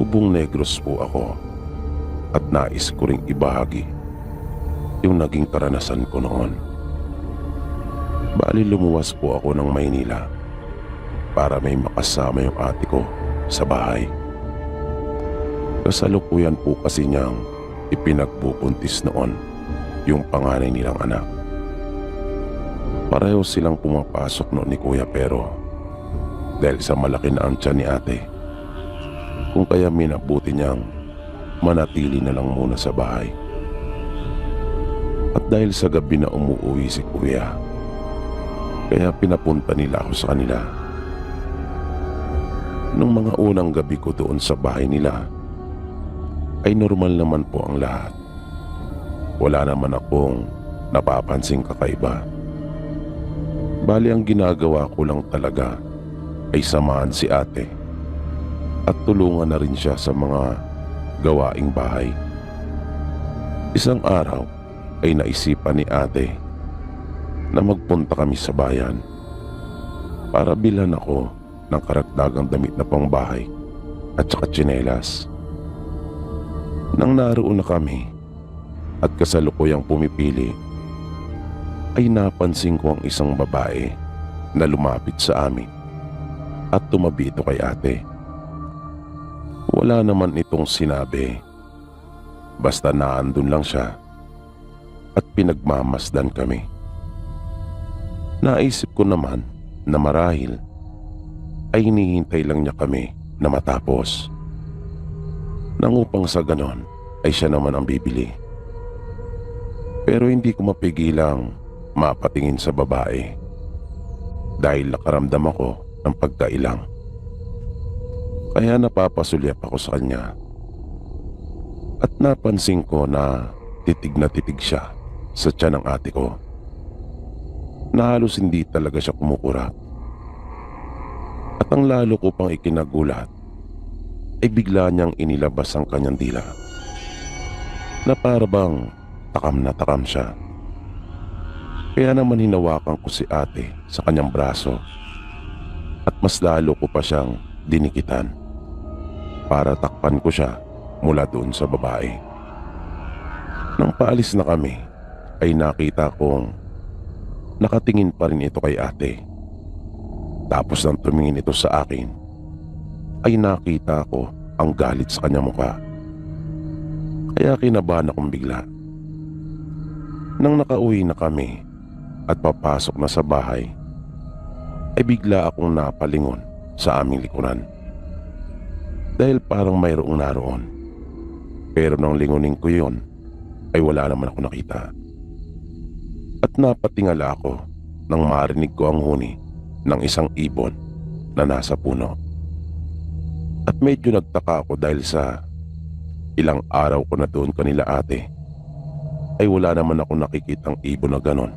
Tubong Negros po ako at nais ko ring ibahagi yung naging karanasan ko noon. Bali lumuwas po ako ng Maynila para may makasama yung ate ko sa bahay. Kasalukuyan po kasi niyang ipinagbubuntis noon yung panganay nilang anak. Pareho silang pumapasok noon ni Kuya pero dahil sa malaki na ang tiyan ni ate, kung kaya minabuti niyang manatili na lang muna sa bahay. At dahil sa gabi na umuwi si Kuya, kaya pinapunta nila ako sa kanila. Nung mga unang gabi ko doon sa bahay nila, ay normal naman po ang lahat. Wala naman akong napapansing kakaiba. Bali ang ginagawa ko lang talaga ay samahan si ate at tulungan na rin siya sa mga gawaing bahay. Isang araw ay naisipan ni ate na magpunta kami sa bayan para bilhan ako ng karagdagang damit na pangbahay at saka tsinelas. Nang naroon na kami at kasalukuyang pumipili, ay napansin ko ang isang babae na lumapit sa amin at tumabi ito kay ate. Wala naman itong sinabi, basta naandun lang siya at pinagmamasdan kami. Naisip ko naman na marahil ay hinihintay lang niya kami na matapos, nang upang sa ganon ay siya naman ang bibili. Pero hindi ko mapigilang mapatingin sa babae dahil nakaramdam ako ng pagkailang. Kaya napapasulyap ako sa kanya at napansin ko na titig siya sa tiyan ng ate ko, na halos hindi talaga siya kumukurap. At ang lalo ko pang ikinagulat ay bigla niyang inilabas ang kanyang dila na para bang takam na takam siya. Kaya naman hinawakan ko si ate sa kanyang braso at mas lalo ko pa siyang dinikitan para takpan ko siya mula doon sa babae. Nang paalis na kami ay nakita kong nakatingin pa rin ito kay ate. Tapos nang tumingin ito sa akin ay nakita ko ang galit sa kanyang mukha. Kaya kinabahan akong bigla. Nang nakauwi na kami at papasok na sa bahay, ay bigla akong napalingon sa aming likuran. Dahil parang mayroong naroon. Pero nang lingunin ko yon, ay wala naman ako nakita. At napatingala ako nang marinig ko ang huni ng isang ibon na nasa puno. At medyo nagtaka ako dahil sa ilang araw ko na doon kanila ate, ay wala naman ako nakikitang ibon na ganon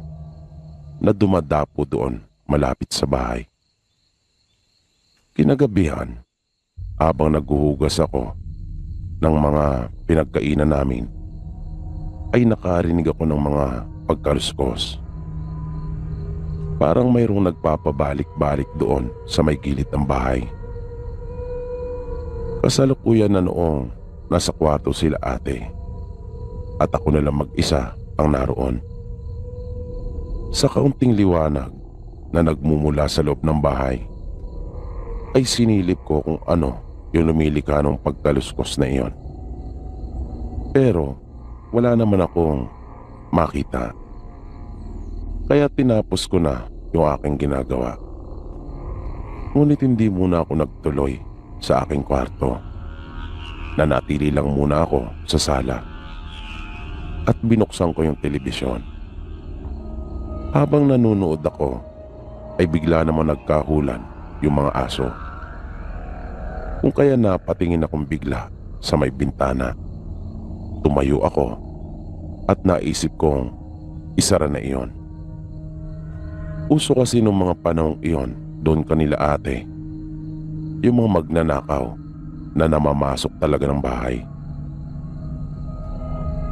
na dumadapo doon malapit sa bahay. Kinagabihan, habang naghuhugas ako ng mga pinagkainan namin, ay nakarinig ako ng mga pagkaluskos. Parang mayroong nagpapabalik-balik doon sa may gilid ng bahay. Kasalukuyan na noong nasa kwarto sila ate at ako na lang mag-isa ang naroon. Sa kaunting liwanag na nagmumula sa loob ng bahay, ay sinilip ko kung ano yung lumilika ng pagkaluskos na iyon. Pero wala naman akong makita. Kaya tinapos ko na yung aking ginagawa. Ngunit hindi muna ako nagtuloy sa aking kwarto. Nanatili lang muna ako sa sala at binuksan ko yung telebisyon. Habang nanonood ako, ay bigla naman nagkahulan yung mga aso. Kung kaya napatingin akong bigla sa may bintana. Tumayo ako at naisip kong isara na iyon. Uso kasi nung mga panahong iyon doon kanila ate, yung mga magnanakaw na namamasok talaga ng bahay.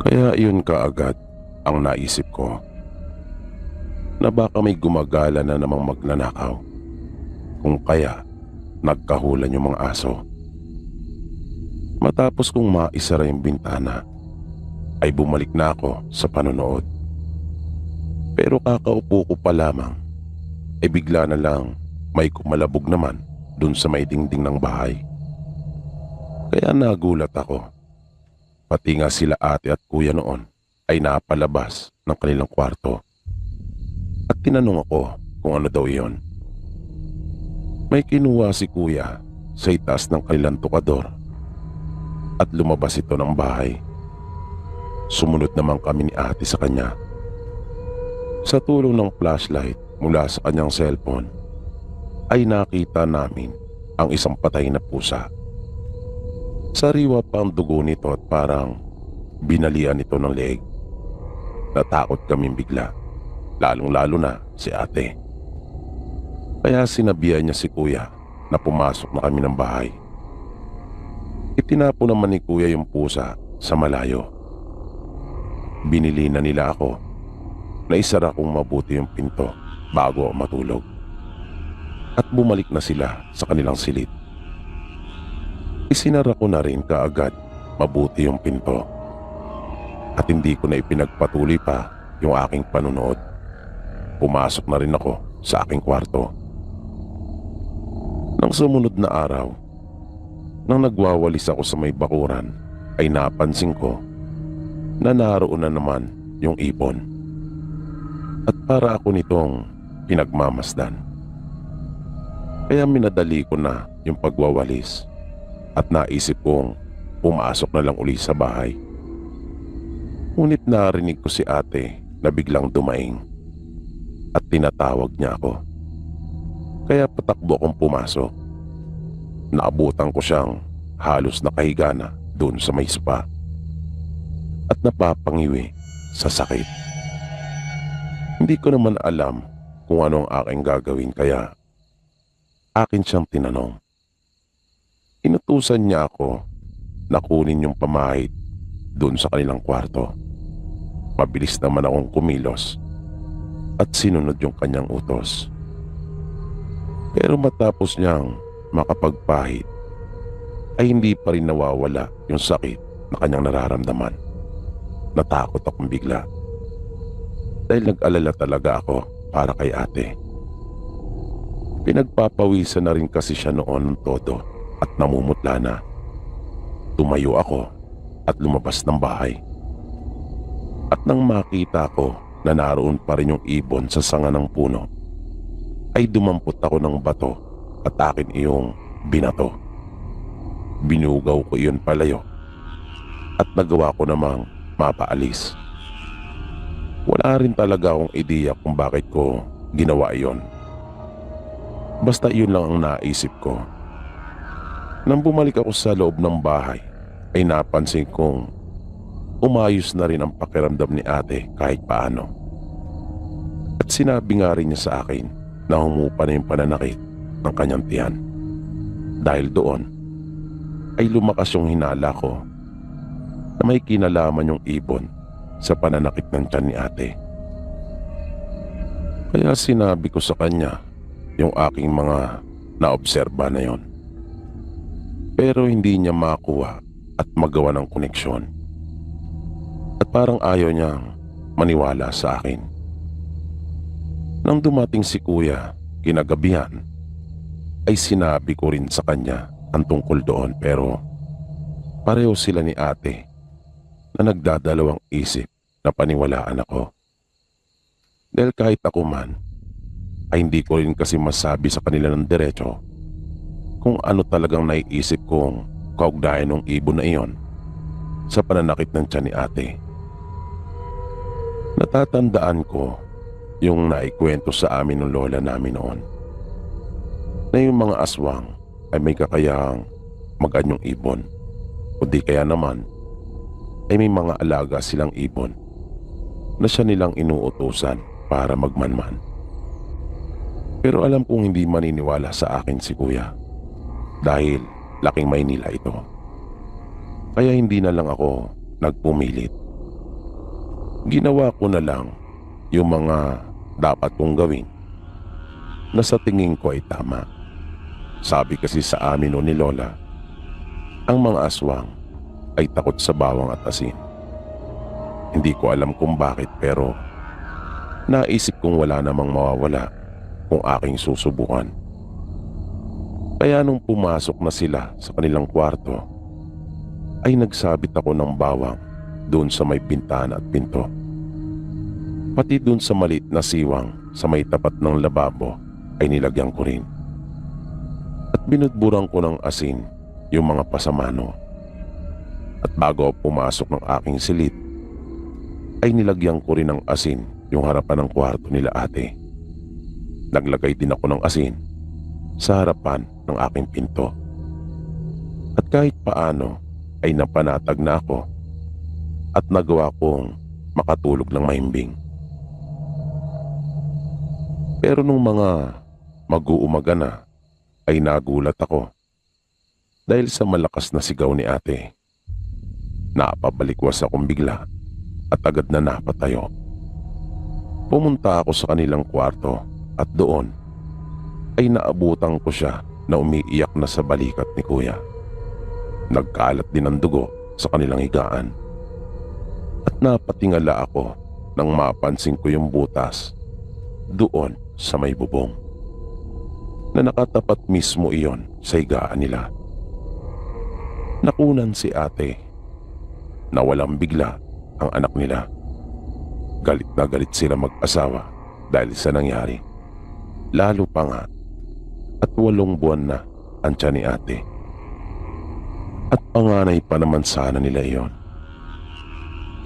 Kaya iyon kaagad ang naisip ko, na baka may gumagala na namang magnanakaw, kung kaya nagkahulan yung mga aso. Matapos kong maisara yung bintana, ay bumalik na ako sa panonood. Pero kakaupo ko pa lamang, ay bigla na lang may kumalabog naman dun sa may dingding ng bahay. Kaya nagulat ako. Pati nga sila ate at kuya noon ay napalabas ng kanilang kwarto. At tinanong ako kung ano daw iyon. May kinuha si kuya sa itaas ng kanilang tukador at lumabas ito ng bahay. Sumunod naman kami ni ate sa kanya. Sa tulong ng flashlight mula sa kanyang cellphone ay nakita namin ang isang patay na pusa. Sariwa pa ang dugo nito at parang binalian ito ng leeg. Natakot kaming bigla, lalong-lalo na si ate. Kaya sinabihan niya si kuya na pumasok na kami ng bahay. Itinapo naman ni kuya yung pusa sa malayo. Binili na nila ako na isara kong mabuti yung pinto bago ako matulog. At bumalik na sila sa kanilang silid. Isinara ko na rin kaagad mabuti yung pinto. At hindi ko na ipinagpatuloy pa yung aking panunood. Pumasok na rin ako sa aking kwarto. Nang sumunod na araw, nang nagwawalis ako sa may bakuran, ay napansin ko na naroon na naman yung ibon. At para ako nitong pinagmamasdan. Kaya minadali ko na yung pagwawalis at naisip kong pumasok na lang uli sa bahay. Ngunit narinig ko si ate na biglang dumaing at tinatawag niya ako. Kaya patakbo akong pumasok. Naabutan ko siyang halos nakahiga na doon sa may spa at napapangiwi sa sakit. Hindi ko naman alam kung ano ang aking gagawin kaya akin siyang tinanong. Inutusan niya ako na kunin yung pamahid doon sa kanilang kwarto. Mabilis naman akong kumilos at sinunod yung kanyang utos. Pero matapos niyang makapagpahid ay hindi pa rin nawawala yung sakit na kanyang nararamdaman. Natakot akong bigla dahil nag-alala talaga ako para kay ate. Pinagpapawisan na rin kasi siya noon ng todo at namumutla na. Tumayo ako at lumabas ng bahay. At nang makita ko na naroon pa rin yung ibon sa sanga ng puno, ay dumampot ako ng bato at akin iyong binato. Binugaw ko iyon palayo at nagawa ko namang mapaalis. Wala rin talaga akong ideya kung bakit ko ginawa iyon. Basta iyon lang ang naisip ko. Nang bumalik ako sa loob ng bahay, ay napansin kong umayos na rin ang pakiramdam ni ate kahit paano. At sinabi nga rin niya sa akin na humupa na yung pananakit ng kanyang tiyan. Dahil doon, ay lumakas yung hinala ko na may kinalaman yung ibon sa pananakit ng tiyan ni ate. Kaya sinabi ko sa kanya yung aking mga naobserba na yon. Pero hindi niya makuha at magawa ng koneksyon. At parang ayaw niyang maniwala sa akin. Nang dumating si kuya kinagabihan, ay sinabi ko rin sa kanya ang tungkol doon pero pareho sila ni ate na nagdadalawang isip na paniwalaan ako. Dahil kahit ako man, ay hindi ko rin kasi masabi sa kanila ng diretso kung ano talagang naiisip kong kaugnayan ng ibon na iyon sa pananakit ng tiyan ni ate. Natatandaan ko yung naikwento sa amin ng lola namin noon na yung mga aswang ay may kakayahang mag-anyong ibon o di kaya naman ay may mga alaga silang ibon na siya nilang inuutusan para magmanman. Pero alam kong hindi maniniwala sa akin si kuya dahil laking Maynila ito. Kaya hindi na lang ako nagpumilit. Ginawa ko na lang yung mga dapat kong gawin na sa tingin ko ay tama. Sabi kasi sa amin o ni lola, ang mga aswang ay takot sa bawang at asin. Hindi ko alam kung bakit pero naisip kong wala namang mawawala kung aking susubukan. Kaya nung pumasok na sila sa kanilang kwarto, ay nagsabit ako ng bawang doon sa may bintana at pinto. Pati doon sa maliit na siwang sa may tapat ng lababo ay nilagyan ko rin. At binudburan ko ng asin yung mga pasamano. At bago ako pumasok ng aking silid, ay nilagyan ko rin ng asin yung harapan ng kwarto nila ate. Naglagay din ako ng asin sa harapan ng aking pinto. At kahit paano ay napanatag na ako at nagawa kong makatulog ng mahimbing. Pero nung mga mag-uumaga na ay nagulat ako dahil sa malakas na sigaw ni ate. Napabalikwas akong bigla at agad na napatayo. Pumunta ako sa kanilang kwarto at doon ay naabutan ko siya na umiiyak na sa balikat ni kuya. Nagkalat din ang dugo sa kanilang higaan. At napatingala ako nang mapansin ko yung butas doon sa may bubong na nakatapat mismo iyon sa higaan nila. Nakunan si ate. Nawalang bigla ang anak nila. Galit na galit sila mag-asawa dahil sa nangyari. Lalo pa nga at 8 buwan na ang tiyan ni ate. At panganay pa naman sana nila iyon.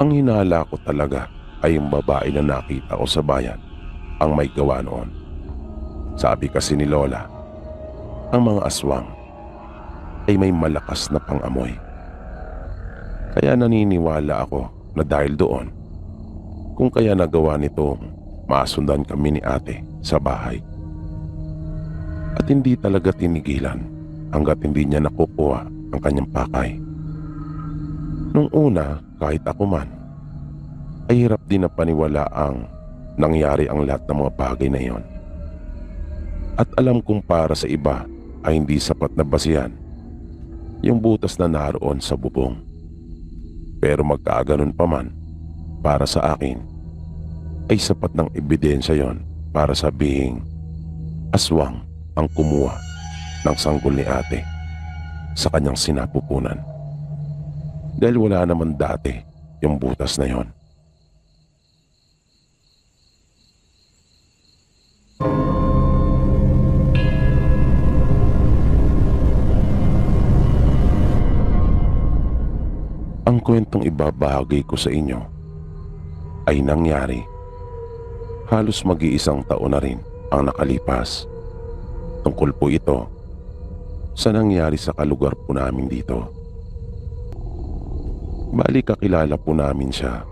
Ang hinala ko talaga ay yung babae na nakita ko sa bayan ang may gawa noon. Sabi kasi ni Lola, ang mga aswang ay may malakas na pangamoy. Kaya naniniwala ako na dahil doon, kung kaya nagawa nitong masundan kami ni ate sa bahay. At hindi talaga tinigilan hanggat hindi niya nakukuha ang kanyang pakay. Nung una, kahit ako man, ay hirap din na paniwala ang nangyari ang lahat ng mga bagay na iyon. At alam kong para sa iba ay hindi sapat na basihan yung butas na naroon sa bubong. Pero magkaganon pa man, para sa akin, ay sapat ng ebidensya yon para sabihing aswang ang kumuha ng sanggol ni ate sa kanyang sinapupunan. Dahil wala naman dati yung butas na yon. Ang kwentong ibabahagi ko sa inyo ay nangyari halos mag-iisang taon na rin ang nakalipas. Tungkol po ito sa nangyari sa kalugar po namin dito. Bali kakilala po namin siya.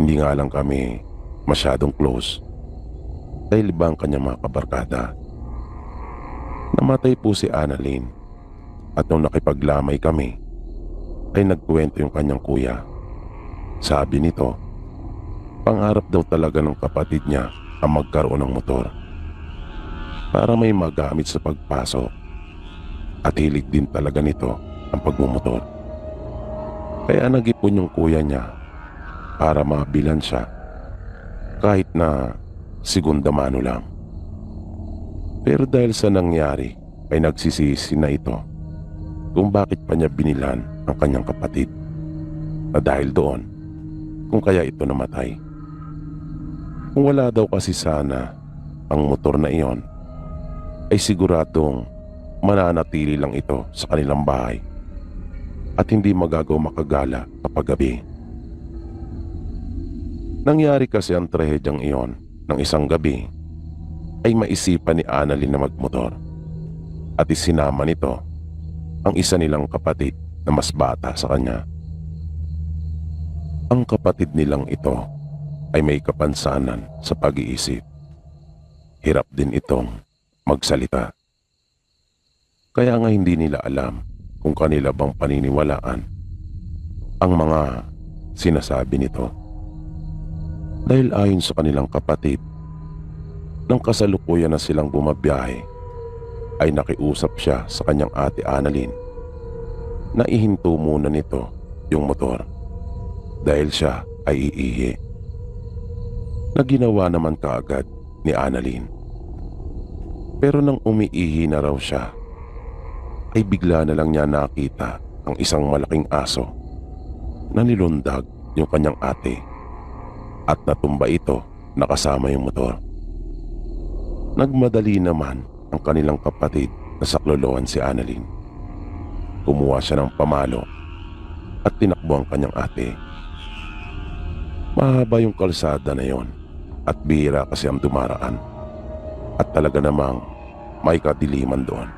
Hindi nga lang kami masyadong close dahil iba ang kanyang mga kabarkada. Namatay po si Annalyn at nung nakipaglamay kami ay nagkwento yung kanyang kuya. Sabi nito, pangarap daw talaga ng kapatid niya ang magkaroon ng motor para may magamit sa pagpasok at hilig din talaga nito ang pagmumotor. Kaya nag-ipon yung kuya niya para mabilan siya kahit na segunda mano lang. Pero dahil sa nangyari ay nagsisisi na ito kung bakit pa niya binilan ang kanyang kapatid na dahil doon kung kaya ito namatay. Kung wala daw kasi sana ang motor na iyon ay siguradong mananatili lang ito sa kanilang bahay at hindi magagawa makagala kapag gabi. Nangyari kasi ang trahedyang iyon ng isang gabi ay maisipan ni Annalyn na magmotor at isinama nito ang isa nilang kapatid na mas bata sa kanya. Ang kapatid nilang ito ay may kapansanan sa pag-iisip. Hirap din itong magsalita. Kaya nga hindi nila alam kung kanila bang paniniwalaan ang mga sinasabi nito. Dahil ayon sa kanilang kapatid, nang kasalukuyan na silang bumabiyahe, ay nakiusap siya sa kanyang ate Annalyn Naihinto muna nito yung motor dahil siya ay iihi. Naginawa naman kaagad ni Annalyn. Pero nang umiihi na raw siya, ay bigla na lang niya nakita ang isang malaking aso na nilundag yung kanyang ate at natumba ito nakasama yung motor. Nagmadali naman ang kanilang kapatid na saklolohan si Annalyn. Kumuha siya ng pamalo at tinakbo ang kanyang ate. Mahaba yung kalsada na yon at bihira kasi ang dumaraan at talaga namang may kadiliman doon.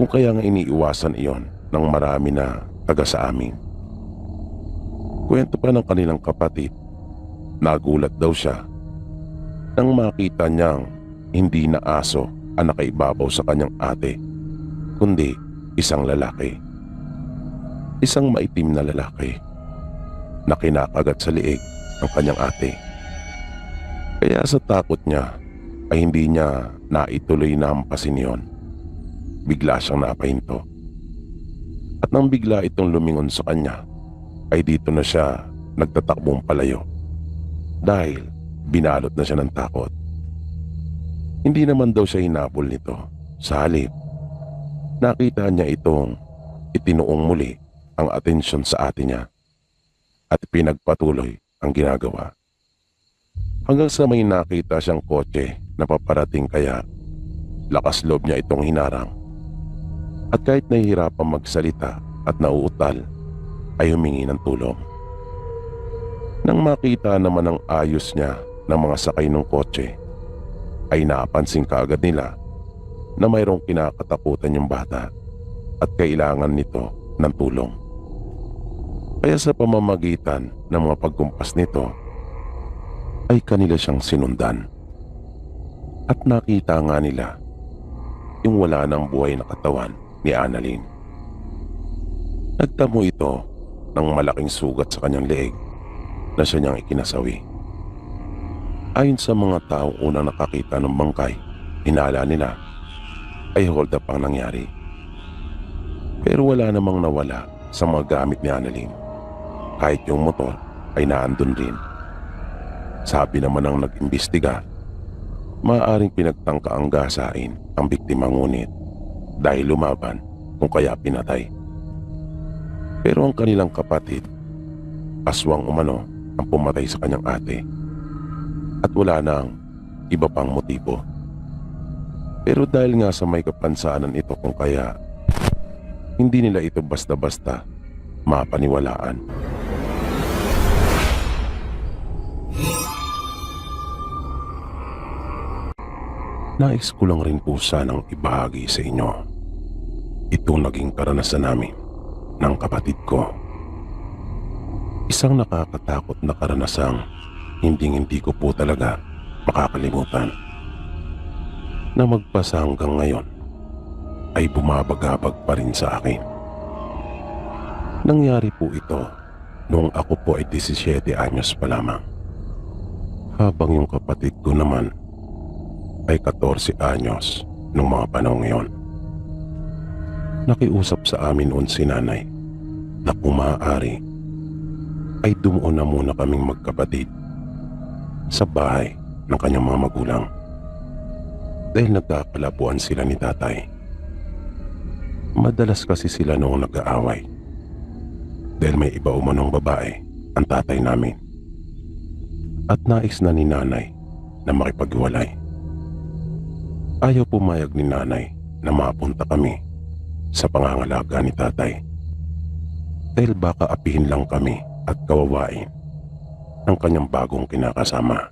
Kung kaya nga iniiwasan iyon ng marami na taga sa amin. Kwento pa ng kanilang kapatid, nagulat daw siya nang makita niyang hindi na aso ang nakaibabaw sa kanyang ate, kundi isang lalaki. Isang maitim na lalaki na kinakagat sa liig ng kanyang ate. Kaya sa takot niya ay hindi niya naituloy na hampasin yon. Bigla siyang napahinto. At nang bigla itong lumingon sa kanya, ay dito na siya nagtatakbong palayo dahil binalot na siya ng takot. Hindi naman daw siya hinabol nito. Sa halip, nakita niya itong itinuong muli ang atensyon sa ate niya at pinagpatuloy ang ginagawa. Hanggang sa may nakita siyang kotse na paparating kaya lakas loob niya itong hinarang. At kahit nahihirapan magsalita at nauutal, ay humingi ng tulong. Nang makita naman ang ayos niya ng mga sakay ng kotse, ay napansin kaagad nila na mayroong kinakatakutan yung bata at kailangan nito ng tulong. Kaya sa pamamagitan ng mga pagkumpas nito, ay kanila siyang sinundan. At nakita nga nila yung wala ng buhay na katawan ni Annalyn. Nagtamo ito ng malaking sugat sa kanyang leeg na siya niyang ikinasawi. Ayon sa mga taong unang nakakita ng bangkay, hinala nila ay hold up ang nangyari. Pero wala namang nawala sa mga gamit ni Annalyn. Kahit yung motor ay naandun rin. Sabi naman ng nag-imbestiga, maaaring pinagtangka ang gasain ang biktima ngunit dahil lumaban kung kaya pinatay. Pero ang kanilang kapatid, aswang umano ang pumatay sa kanyang ate at wala nang iba pang motibo. Pero dahil nga sa may kapansanan ito kung kaya hindi nila ito basta-basta mapaniwalaan. Nais ko lang rin po sanang ibahagi sa inyo itong naging karanasan namin ng kapatid ko. Isang nakakatakot na karanasang hindi ko po talaga makakalimutan, na magpasa hanggang ngayon ay bumabagabag pa rin sa akin. Nangyari po ito noong ako po ay 17 anyos pa lamang, habang yung kapatid ko naman ay 14 anyos nung mga panahon ngayon. Nakiusap sa amin noon si nanay na kung maaari ay dumuon na muna kaming magkapatid sa bahay ng kanyang mga magulang dahil nagkakalabuan sila ni tatay. Madalas kasi sila noong nag-aaway dahil may iba umanong babae ang tatay namin at nais na ni nanay na makipaghiwalay. Ayaw pumayag ni nanay na mapunta kami sa pangangalaga ni tatay dahil baka apihin lang kami at kawawain ng kanyang bagong kinakasama.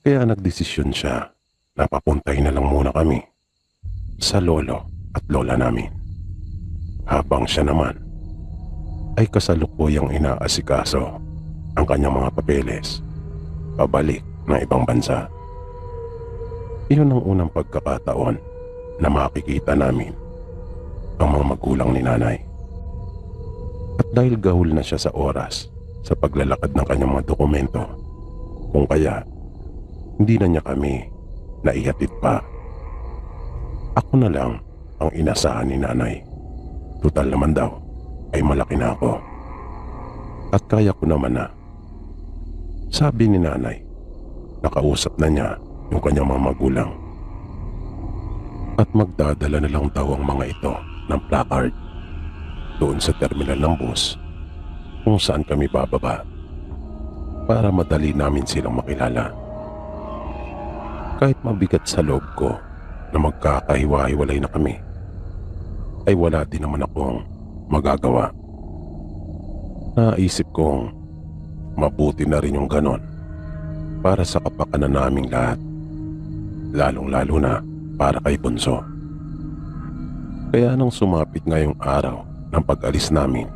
Kaya nagdesisyon siya na papuntahin na lang muna kami sa lolo at lola namin, habang siya naman ay kasalukuyang inaasikaso ang kanyang mga papeles pabalik ng ibang bansa. Iyon ang unang pagkakataon na makikita namin ang mga magulang ni nanay. At dahil gahul na siya sa oras sa paglalakad ng kanyang mga dokumento, kung kaya hindi na niya kami naihatid pa. Ako na lang ang inasahan ni nanay Tutal naman daw ay malaki na ako. At kaya ko naman na. Sabi ni nanay, nakausap na niya yung kanyang mga magulang. At magdadala na lang daw ang mga ito ng placard doon sa terminal ng bus kung saan kami bababa para madali namin silang makilala. Kahit mabigat sa loob ko na magkakahiwa-hiwalay na kami, ay wala din naman akong magagawa. Naisip kong mabuti na rin yung ganon para sa kapakanan naming lahat, lalong-lalo na para kay Bunso. Kaya nang sumapit ngayong araw ng pag-alis namin,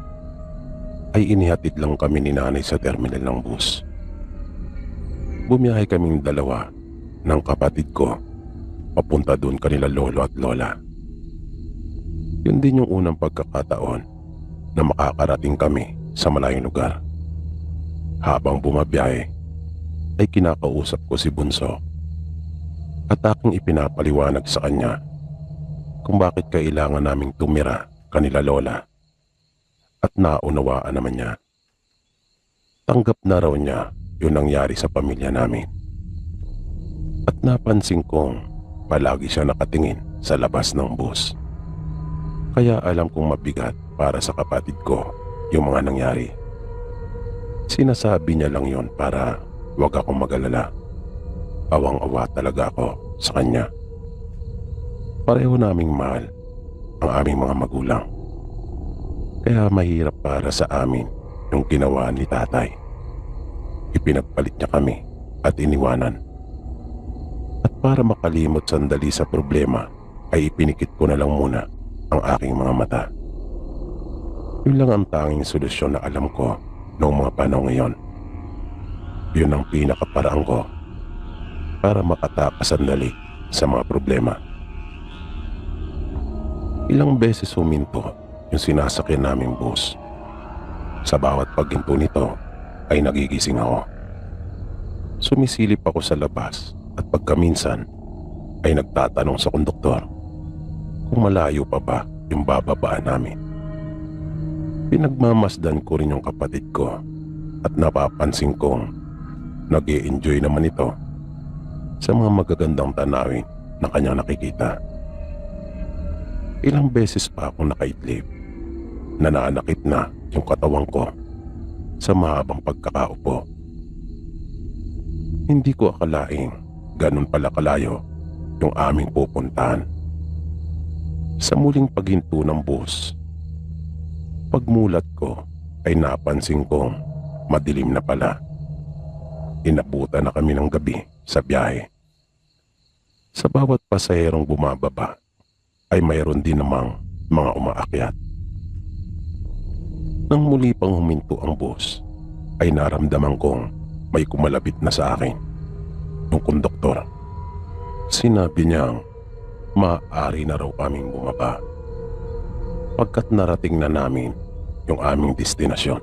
ay inihatid lang kami ni nanay sa terminal ng bus. Bumiyahe kaming dalawa ng kapatid ko papunta doon kanila lolo at lola. Yun din yung unang pagkakataon na makakarating kami sa malayong lugar. Habang bumabiyahe ay kinakausap ko si Bunso at aking ipinapaliwanag sa kanya kung bakit kailangan naming tumira kanila lola, at naunawaan naman niya. Tanggap na raw niya yung nangyari sa pamilya namin. At napansin kong palagi siya nakatingin sa labas ng bus. Kaya alam kong mabigat para sa kapatid ko yung mga nangyari. Sinasabi niya lang yon para wag akong mag-alala. Awang-awa talaga ako sa kanya. Pareho naming mahal ang aming mga magulang. Kaya mahirap para sa amin yung ginawa ni tatay. Ipinagpalit niya kami at iniwanan. At para makalimot sandali sa problema, ay ipinikit ko na lang muna ang aking mga mata. Yun lang ang tanging solusyon na alam ko noong mga panahon ngayon. Yun ang pinakaparaan ko para makatakas sandali sa mga problema. Ilang beses huminto yung sinasakyan naming bus. Sa bawat paghinto nito ay nagigising ako. Sumisilip ako sa labas at pagkaminsan ay nagtatanong sa konduktor kung malayo pa ba yung bababaan namin. Pinagmamasdan ko rin yung kapatid ko at napapansin kong nag-i-enjoy naman ito sa mga magagandang tanawin na kanyang nakikita. Ilang beses pa akong nakaidlip, nananakit na yung katawan ko sa mahabang pagkakaupo. Hindi ko akalaing ganun pala kalayo yung aming pupuntahan. Sa muling paghinto ng bus, pagmulat ko ay napansin kong madilim na pala. Inabutan na kami ng gabi sa biyahe. Sa bawat pasaherong bumababa ay mayroon din namang mga umaakyat. Nang muli pang huminto ang bus, ay naramdaman kong may kumalapit na sa akin. Yung konduktor, sinabi niyang maaari na raw kaming bumaba pagkat narating na namin yung aming destinasyon.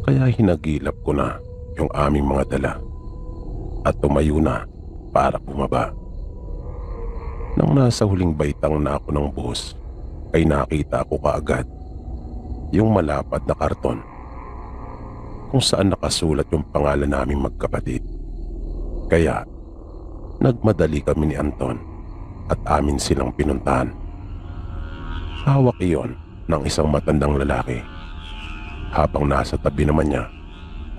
Kaya hinagilap ko na yung aming mga dala at tumayo na para bumaba. Nang nasa huling baitang na ako ng bus, ay nakita ko kaagad yung malapad na karton kung saan nakasulat yung pangalan naming magkapatid. Kaya nagmadali kami ni Anton at amin silang pinuntahan. Hawak iyon ng isang matandang lalaki, habang nasa tabi naman niya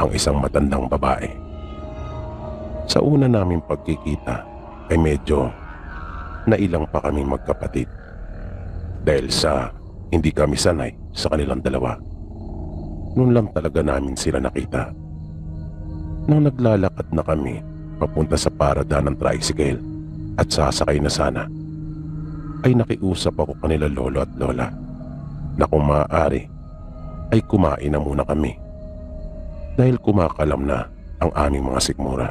ang isang matandang babae. Sa una naming pagkikita ay medyo nailang pa kaming magkapatid dahil sa hindi kami sanay sa kanilang dalawa. Noon lang talaga namin sila nakita. Nang naglalakad na kami papunta sa parada ng tricycle at sasakay na sana, ay nakiusap ako kanila lolo at lola na kung maaari ay kumain na muna kami dahil kumakalam na ang aming mga sikmura.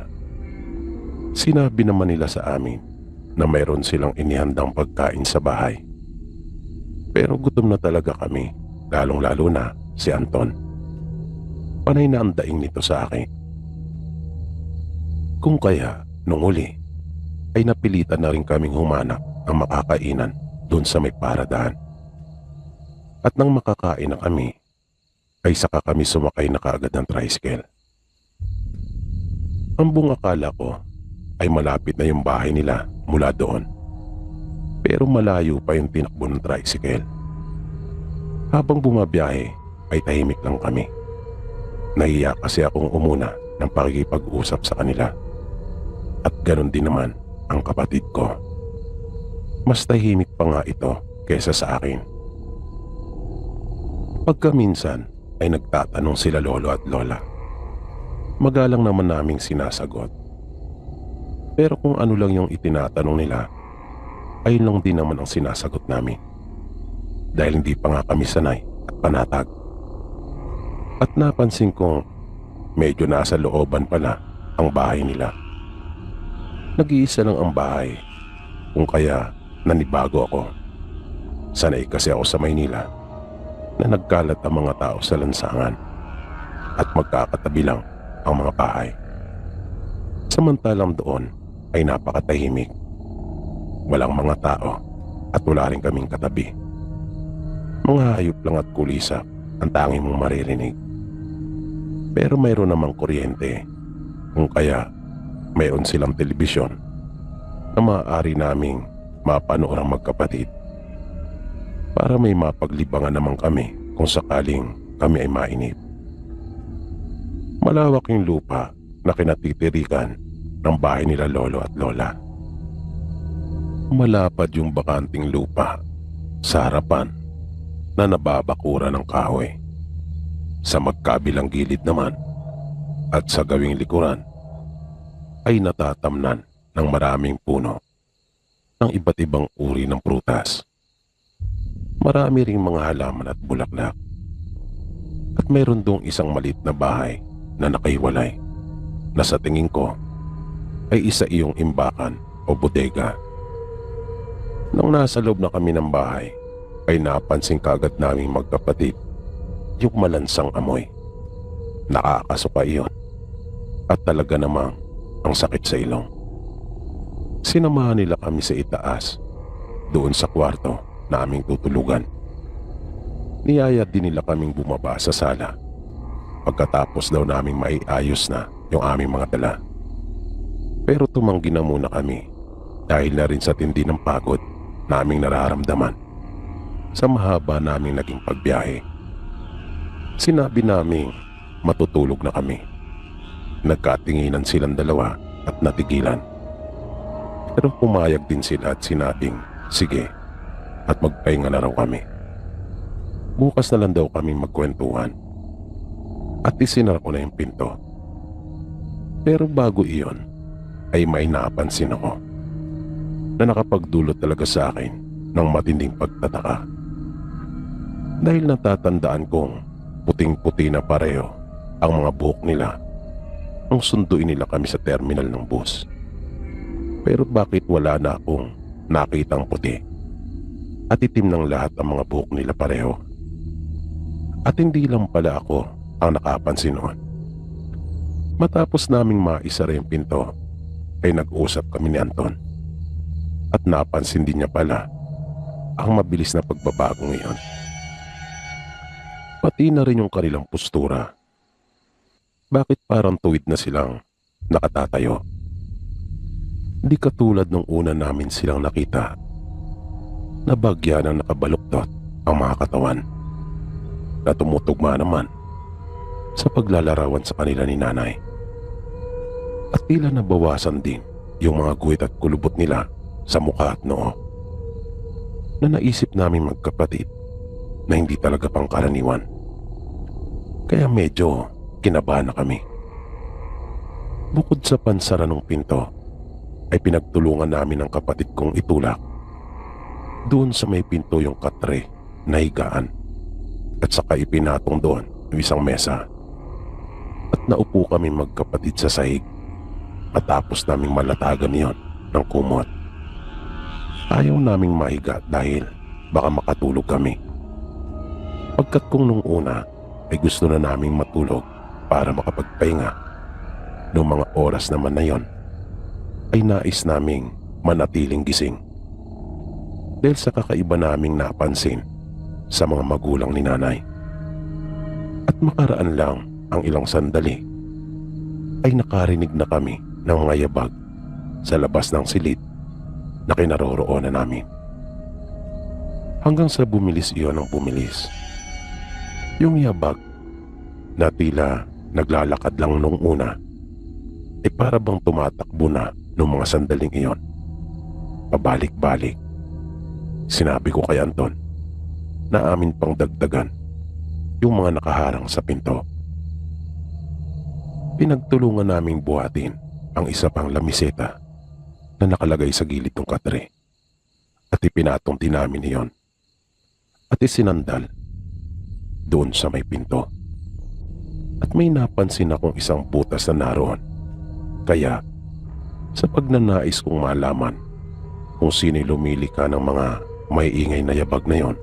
Sinabi naman nila sa amin na mayroon silang inihandang pagkain sa bahay. Pero gutom na talaga kami, lalong-lalo na si Anton. Panay na ang daing nito sa akin. Kung kaya, nung uli, ay napilitan na rin kaming humanap ng makakainan doon sa may paradahan. At nang makakain na kami, ay saka kami sumakay na kaagad ng tricycle. Ang buong akala ko ay malapit na yung bahay nila mula doon. Pero malayo pa yung tinakbo ng tricycle. Habang bumabiyahe ay tahimik lang kami. Nahiya kasi akong umuna ng pakikipag-usap sa kanila. At ganon din naman ang kapatid ko. Mas tahimik pa nga ito kesa sa akin. Pagka minsan ay nagtatanong sila lolo at lola, magalang naman naming sinasagot. Pero kung ano lang yung itinatanong nila, ay lang din naman ang sinasagot namin. Dahil hindi pa nga kami sanay at panatag. At napansin kong medyo nasa looban pala ang bahay nila. Nag-iisa lang ang bahay, kung kaya nanibago ako. Sanay kasi ako sa Maynila na nagkalat ang mga tao sa lansangan at magkakatabi lang ang mga bahay. Samantalang doon ay napakatahimik. Walang mga tao at wala rin kaming katabi. Mga hayop lang at kulisap ang tanging mong maririnig. Pero mayroon namang kuryente, kung kaya mayroon silang telebisyon na maaari naming mapanood ang magkapatid. Para may mapaglibangan naman kami kung sakaling kami ay mainip. Malawak yung lupa na kinatitirikan ng bahay nila lolo at lola. Malapad yung bakanting lupa sa harapan na nababakura ng kahoy. Sa magkabilang gilid naman at sa gawing likuran ay natatamnan ng maraming puno ng iba't ibang uri ng prutas. Marami ring mga halaman at bulaklak. At mayroon dong isang maliit na bahay na nakahiwalay na sa tingin ko ay isa iyong imbakan o bodega. Nang nasa loob na kami ng bahay ay napansin kagad naming magkapatid yung malansang amoy. Nakakasuka iyon at talaga namang ang sakit sa ilong. Sinamahan nila kami sa itaas doon sa kwarto na aming tutulugan. Niyaya din nila kaming bumaba sa sala pagkatapos daw naming maiayos na yung aming mga dala. Pero tumanggi na muna kami dahil na rin sa tindi ng pagod na aming nararamdaman sa mahaba naming naging pagbiyahe. Sinabi naming matutulog na kami. Nagkatinginan silang dalawa at natigilan. Pero pumayag din sila at sinabing sige at magpahinga na raw kami. Bukas na lang daw kami magkwentuhan. At isinara ko na yung pinto. Pero bago iyon ay may napansin ako na nakapagdulot talaga sa akin ng matinding pagtataka. Dahil natatandaan kong puting-puti na pareho ang mga buhok nila nung sunduin nila kami sa terminal ng bus. Pero bakit wala na akong nakitang puti? At itim ng lahat ang mga buhok nila pareho. At hindi lang pala ako ang nakapansin noon. Matapos naming maisara yung pinto, ay nag-usap kami ni Anton. At napansin din niya pala ang mabilis na pagbabago ngayon. Pati na rin yung kanilang postura. Bakit parang tuwid na silang nakatatayo? Di katulad nung una namin silang nakita, na bagya ng nakabaluktot ang mga katawan na tumutugma naman sa paglalarawan sa kanila ni nanay. At tila nabawasan din yung mga guhit at kulubot nila sa mukha at noo na naisip namin magkapatid na hindi talaga pangkaraniwan. Kaya medyo kinabahan na kami. Bukod sa pansara ng pinto ay pinagtulungan namin ng kapatid kong itulak doon sa may pinto yung katre na higaan at saka ipinatong doon yung isang mesa. At naupo kami magkapatid sa sahig matapos naming malatagan niyon ng kumot. Ayaw naming mahiga dahil baka makatulog kami. Pagkat kung nung una ay gusto na naming matulog para makapagpahinga, noong mga oras naman na yon ay nais naming manatiling gising. Dahil sa kakaiba naming napansin sa mga magulang ni nanay. At makaraan lang ang ilang sandali ay nakarinig na kami ng mga yabag sa labas ng silid na kinaroroonan namin. Hanggang sa bumilis iyon ng bumilis. Yung yabag na tila naglalakad lang nung una ay para bang tumatakbo na nung mga sandaling iyon. Pabalik-balik. Sinabi ko kay Anton na amin pang dagdagan yung mga nakaharang sa pinto. Pinagtulungan naming buhatin ang isa pang lamiseta na nakalagay sa gilid ng katre at ipinatong din namin iyon at isinandal doon sa may pinto. At may napansin akong isang butas na naroon. Kaya sa pagnanais kong malaman kung sino'y lumili ka ng mga may ingay na yabag na yon,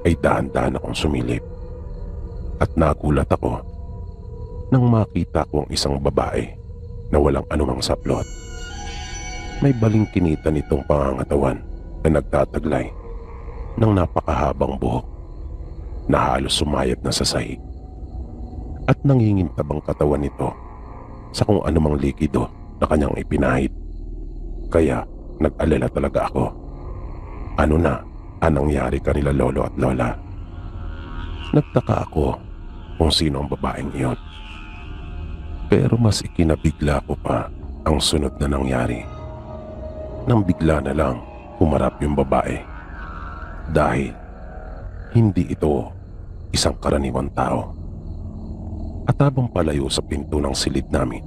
ay dahan-dahan akong sumilip. At nagulat ako nang makita ko ang isang babae na walang anumang saplot. May balingkinitan itong pangangatawan na nagtataglay ng napakahabang buhok na halos sumayat na sa sahig. At nangingintabang katawan nito sa kung anumang likido na kanyang ipinahid. Kaya nag-alala talaga ako. Ano na ang nangyari kanila lolo at lola? Nagtaka ako kung sino ang babaeng iyon. Pero mas ikinabigla ko pa ang sunod na nangyari. Nang bigla na lang humarap yung babae. Dahil hindi ito isang karaniwang tao. At habang palayo sa pinto ng silid namin,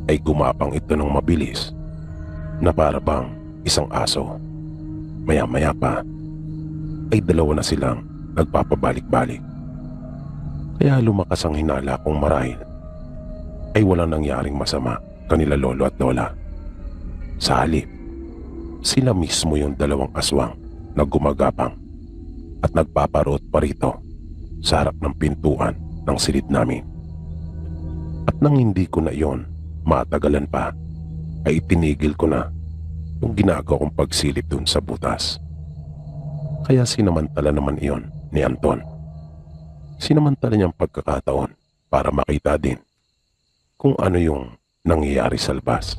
ay gumapang ito ng mabilis na para bang isang aso. Maya-maya pa ay dalawa na silang nagpapabalik-balik. Kaya lumakas ang hinala kong marahil ay walang nangyaring masama kanila lolo at lola. Sa halip, sila mismo yung dalawang aswang na gumagapang at nagpaparot pa rito sa harap ng pintuan ng silid namin. At nang hindi ko na iyon matagalan pa, ay itinigil ko na yung ginagawa kong pagsilip dun sa butas. Kaya sinamantala naman iyon ni Anton. Sinamantala niyang pagkakataon para makita din kung ano yung nangyayari sa labas.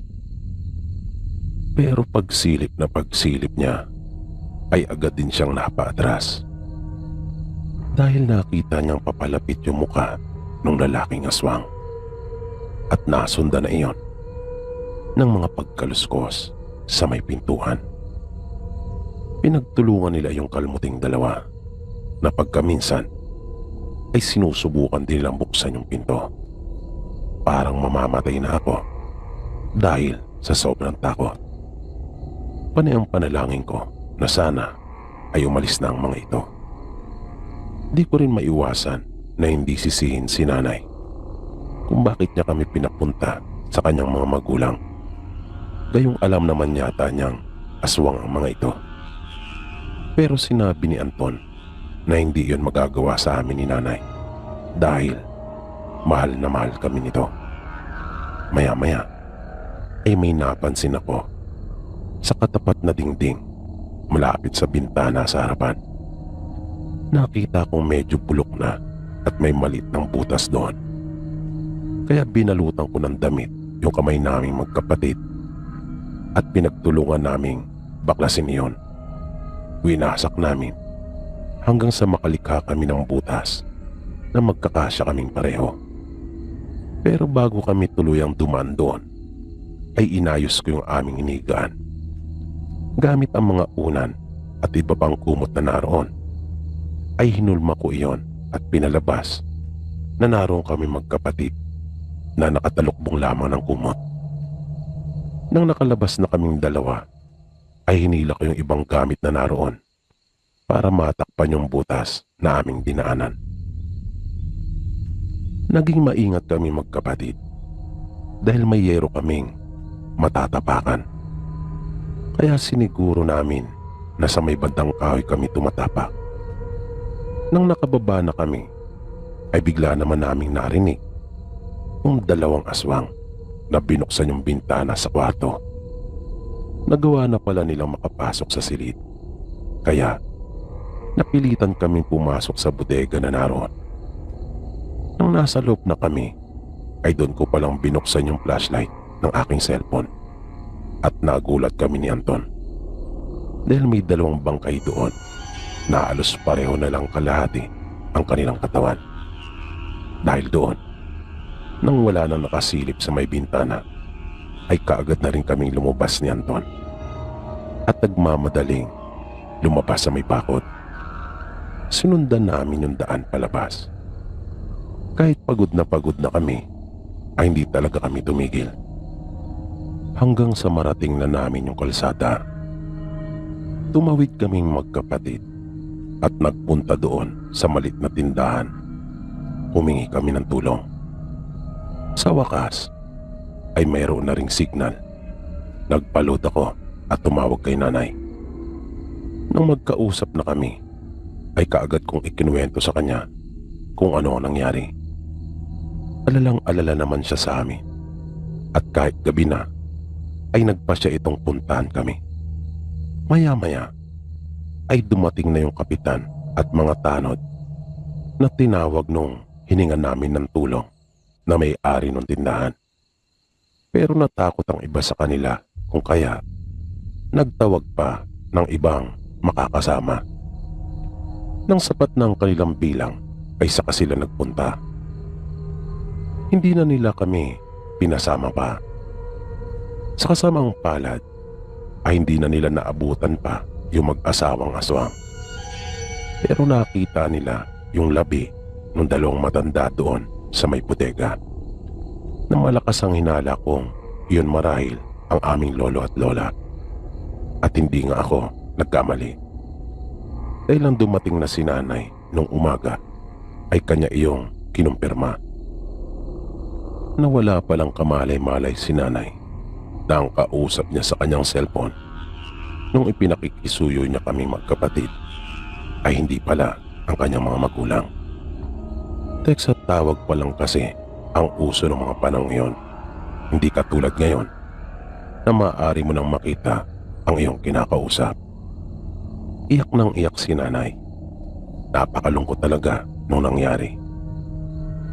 Pero pagsilip na pagsilip niya ay agad din siyang napaatras. Dahil nakita niyang papalapit yung muka ng lalaking aswang. At nasundan na iyon ng mga pagkaluskos sa may pintuan. Pinagtulungan nila yung kalmuting dalawa na pagkaminsan ay sinusubukan din nilang buksan yung pinto. Parang mamamatay na ako dahil sa sobrang takot. Panay ang panalangin ko na sana ay umalis na ang mga ito. Di ko rin maiwasan na hindi sisihin si nanay kung bakit niya kami pinapunta sa kanyang mga magulang. Gayong alam naman yata niyang aswang ang mga ito. Pero sinabi ni Anton na hindi yun magagawa sa amin ni nanay dahil mahal na mahal kami nito. Maya-maya ay may napansin ako sa katapat na dingding malapit sa bintana sa harapan. Nakita kong medyo bulok na at may malit ng butas doon. Kaya binalutan ko ng damit yung kamay naming magkapatid at pinagtulungan naming baklasin iyon. Winasak namin hanggang sa makalikha kami ng butas na magkakasya kaming pareho. Pero bago kami tuluyang dumaan doon, ay inayos ko yung aming inigaan. Gamit ang mga unan at iba pang kumot na naroon, ay hinulma ko iyon at pinalabas na naroon kami magkapatid na nakatalukbong lamang ng kumot. Nang nakalabas na kaming dalawa, ay hinila ko yung ibang gamit na naroon para matakpan yung butas na aming dinaanan. Naging maingat kami magkapatid dahil may yero kaming matatapakan. Kaya siniguro namin na sa may bandang kahoy kami tumatapak. Nang nakababa na kami, ay bigla naman naming narinig yung dalawang aswang na binuksan yung bintana sa kwarto. Nagawa na pala nilang makapasok sa silid. Kaya Napilitan kaming pumasok sa bodega na naroon. Nang nasa loob na kami, ay doon ko palang binuksan yung flashlight ng aking cellphone at nagulat kami ni Anton dahil may dalawang bangkay doon na halos pareho na lang kalahati ang kanilang katawan. Dahil doon, nang wala nang nakasilip sa may bintana, ay kaagad na rin kaming lumabas ni Anton at nagmamadaling lumabas sa may bakod. Sinundan namin yung daan palabas. Kahit pagod na kami, ay hindi talaga kami tumigil. Hanggang sa marating na namin yung kalsada. Tumawid kaming magkapatid at nagpunta doon sa malit na tindahan. Humingi kami ng tulong. Sa wakas, ay mayroon na ring signal. Nagpalot ako at tumawag kay nanay. Nang magkausap na kami, ay kaagad kong ikinuwento sa kanya kung ano ang nangyari. Alalang-alala naman siya sa amin at kahit gabi na ay nagpa siya itong puntahan kami. Maya-maya ay dumating na yung kapitan at mga tanod na tinawag nung hiningan namin ng tulong na may-ari ng tindahan. Pero natakot ang iba sa kanila kung kaya nagtawag pa ng ibang makakasama. Nang sapat na ang kanilang bilang ay saka sila nagpunta. Hindi na nila kami pinasama pa. Sa kasamang palad ay hindi na nila naabutan pa yung mag-asawang aswang. Pero nakita nila yung labi ng dalawang matanda doon sa may bodega na malakas ang hinala kong yun marahil ang aming lolo at lola. At hindi nga ako nagkamali. Dahil lang dumating na si nanay nung umaga ay kanya iyong kinumpirma. Nawala palang kamalay-malay si nanay na ang kausap niya sa kanyang cellphone nung ipinakikisuyo niya kaming magkapatid ay hindi pala ang kanyang mga magulang. Text at tawag pa lang kasi ang uso ng mga panahon ngayon. Hindi katulad ngayon na maaari mo nang makita ang iyong kinakausap. Iyak nang iyak si nanay. Napakalungkot talaga nung nangyari.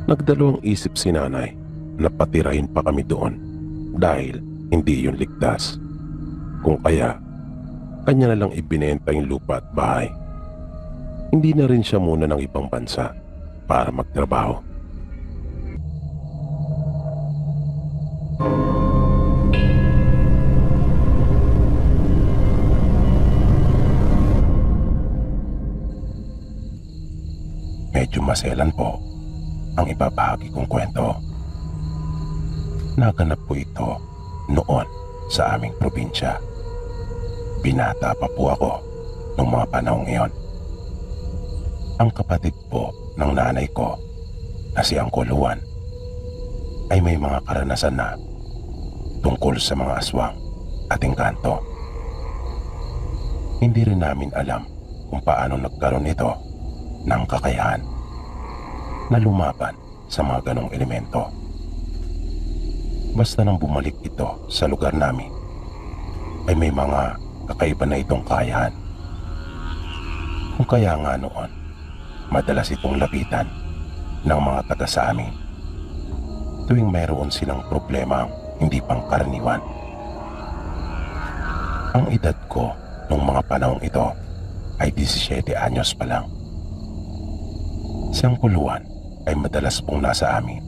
Nagdalawang isip si nanay na patirahin pa kami doon dahil hindi yun ligtas. Kung kaya, kanya na lang ibinenta yung lupa at bahay. Hindi na rin siya muna ng ibang bansa para magtrabaho. Medyo maselan po ang ibabahagi kong kwento. Naganap po ito noon sa aming probinsya. Binata pa po ako noong mga panahong iyon. Ang kapatid po ng nanay ko na si Uncle Juan ay may mga karanasan na tungkol sa mga aswang at engkanto. Hindi rin namin alam kung paano nagkaroon ito ng kakayahan na lumaban sa mga ganong elemento. Basta nang bumalik ito sa lugar namin ay may mga kakaiba na itong kakayahan. Kung kaya nga noon, madalas itong lapitan ng mga taga sa amin tuwing mayroon silang problemang hindi pangkaraniwan. Ang edad ko noong mga panahong ito ay 17 anyos pa lang. Si Uncle Juan ay madalas pong nasa amin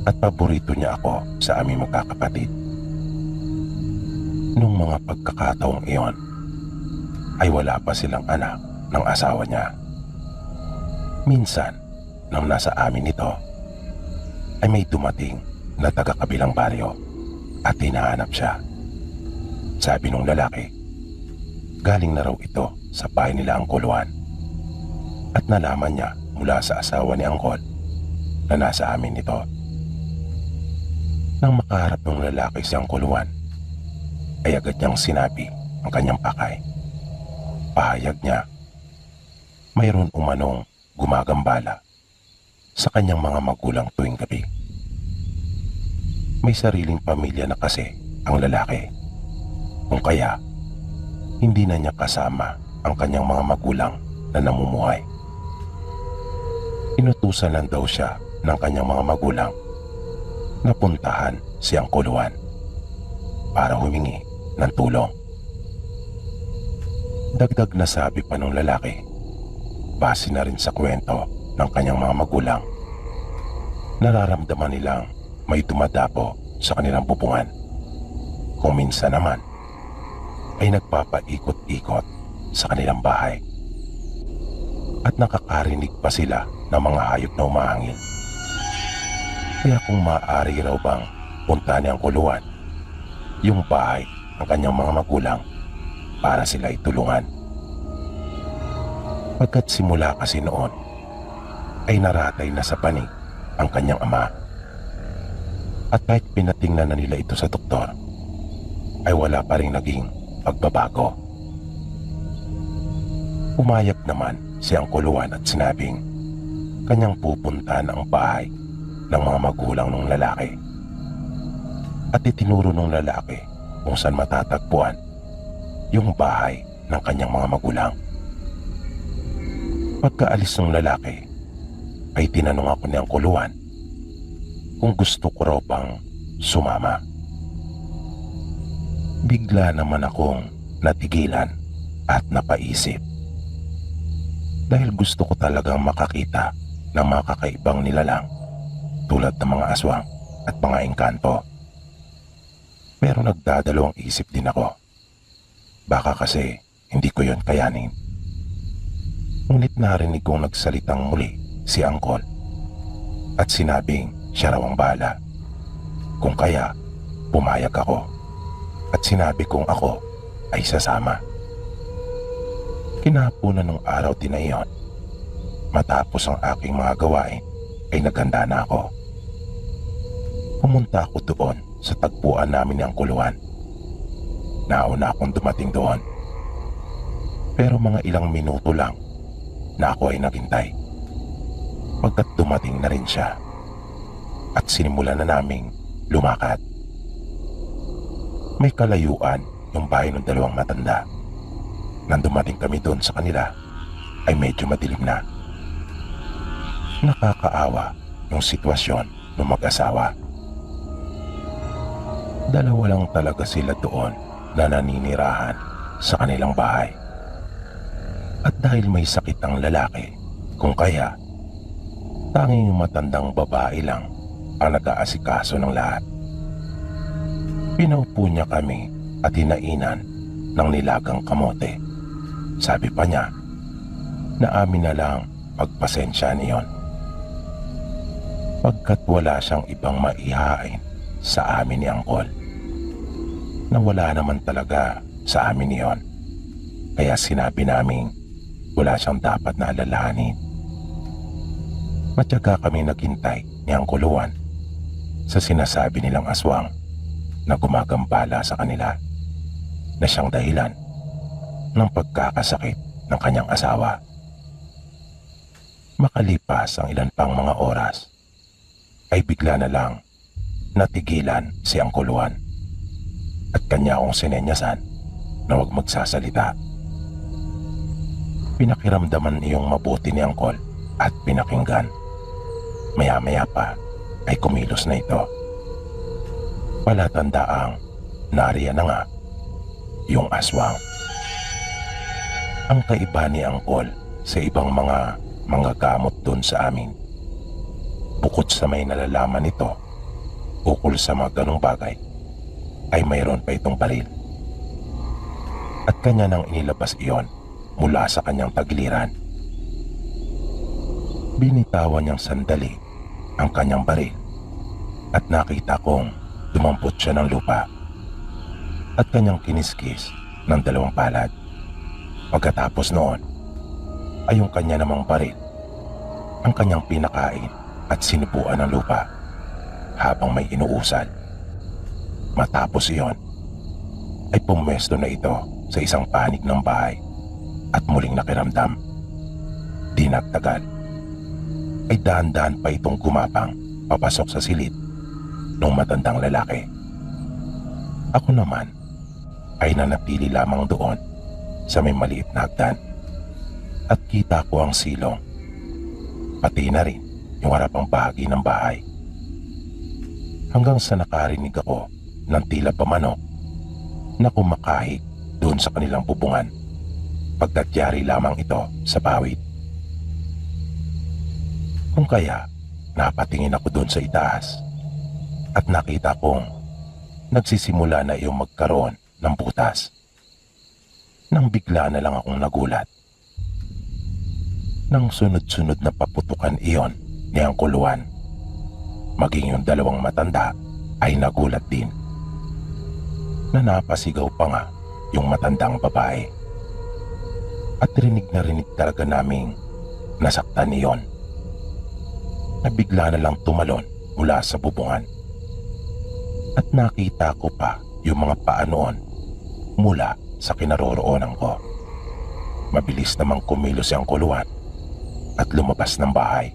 at paborito niya ako sa aming magkakapatid. Nung mga pagkakataong iyon ay wala pa silang anak ng asawa niya. Minsan, nang nasa amin ito, ay may dumating na taga-kabilang baryo at hinahanap siya. Sabi nung lalaki, galing na raw ito sa bahay nila Uncle Juan at nalaman niya mula sa asawa ni Uncle na nasa amin ito. Nang makaharap ng lalaki si Uncle Juan, ay agad niyang sinabi ang kanyang pakay. Pahayag niya, mayroon umanong gumagambala sa kanyang mga magulang tuwing gabi. May sariling pamilya na kasi ang lalaki. Kung kaya, hindi na niya kasama ang kanyang mga magulang na namumuhay. Inutusan lang daw siya ng kanyang mga magulang na puntahan si Uncle Juan para humingi ng tulong. Dagdag na sabi pa ng lalaki, base na rin sa kwento ng kanyang mga magulang, nararamdaman nilang may dumadapo sa kanilang bubungan. Kung minsan naman ay nagpapaikot-ikot sa kanilang bahay. At nakakarinig pa sila ng mga hayop na umahangin. Kaya kung maaari raw bang punta ni Uncle Juan yung bahay ng kanyang mga magulang para sila itulungan. Pagkat simula kasi noon ay naratay na sa panig ang kanyang ama. At kahit pinatingnan na nila ito sa doktor, ay wala pa rin naging pagbabago. Pumayag naman si Uncle Juan at sinabing kanyang pupuntahan ang bahay ng mga magulang ng lalaki. At itinuro ng lalaki kung saan matatagpuan yung bahay ng kanyang mga magulang. Pagkaalis ng lalaki, ay tinanong ako ni Uncle Juan kung gusto ko raw bang sumama. Bigla naman akong natigilan at napaisip. Dahil gusto ko talagang makakita ng mga kakaibang nilalang tulad ng mga aswang at mga engkanto. Pero nagdadalawang isip din ako. Baka kasi hindi ko yon kayanin. Ngunit narinig kong nagsalitang muli si Uncle at sinabing siya raw ang bahala. Kung kaya, pumayag ako at sinabi kong ako ay sasama. Kinahaponan ng araw din na iyon, matapos ang aking mga gawain ay naghanda na ako. Pumunta ako doon sa tagpuan namin ni Uncle Juan. Nauna akong dumating doon. Pero mga ilang minuto lang na ako ay naghintay. Pagkat dumating na rin siya at sinimulan na naming lumakad. May kalayuan yung bahay ng dalawang matanda. Nang dumating kami doon sa kanila ay medyo madilim na. Nakakaawa yung sitwasyon ng mag-asawa. Dalawa lang talaga sila doon na naninirahan sa kanilang bahay. At dahil may sakit ang lalaki, kung kaya, tanging matandang babae lang ang nag-aasikaso ng lahat. Pinaupo niya kami at hinainan ng nilagang kamote. Sabi pa niya na amin na lang pagpasensya niyon. Pagkat wala siyang ibang maihain sa amin ni Uncle. Na wala naman talaga sa amin niyon. Kaya sinabi namin wala siyang dapat na alalahanin. Matyaga kami naghintay ni Uncle Juan sa sinasabi nilang aswang na gumagambala sa kanila na siyang dahilan ng pagkakasakit ng kanyang asawa. Makalipas ang ilan pang mga oras, ay bigla na lang natigilan si Uncle Juan at kanya akong sinenyasan na huwag magsasalita. Pinakiramdaman iyong mabuti ni Uncle at pinakinggan. Maya-maya pa ay kumilos na ito. Palatandaang nariyan na nga yung aswang. Ang kaiba ni Uncle sa ibang mga gamot doon sa amin, bukod sa may nalalaman nito ukol sa mga ganong bagay, ay mayroon pa itong baril. At kanya nang inilabas iyon mula sa kanyang tagiliran. Binitawan niyang sandali ang kanyang baril at nakita kong dumampot siya ng lupa at kanyang kiniskis ng dalawang palad. Pagkatapos noon ay yung kanya namang baril ang kanyang pinakain at sinubuan ng lupa habang may inuusal. Matapos iyon ay pumwesto na ito sa isang panig ng bahay at muling nakiramdam. Di nagtagal ay dahan-dahan pa itong gumapang papasok sa silid ng matandang lalaki. Ako naman ay nanatili lamang doon sa may maliit na hagdan at kita ko ang silong, pati na rin yung harapang bahagi ng bahay. Hanggang sa nakarinig ako ng tila pamanok na kumakahig doon sa kanilang bubungan, pagdatyari lamang ito sa bawid. Kung kaya, napatingin ako doon sa itaas at nakita kong nagsisimula na iyong magkaroon ng butas. Nang bigla na lang akong nagulat. Nang sunod-sunod na paputukan iyon ni ang kuluan, maging yung dalawang matanda ay nagulat din. Na napasigaw pa nga yung matandang babae. At rinig na rinig talaga naming nasaktan niyon. Na bigla na lang tumalon mula sa bubungan. At nakita ko pa yung mga paa noon mula sa kinaroroonan ko. Mabilis namang kumilos ang kuluan at lumabas ng bahay.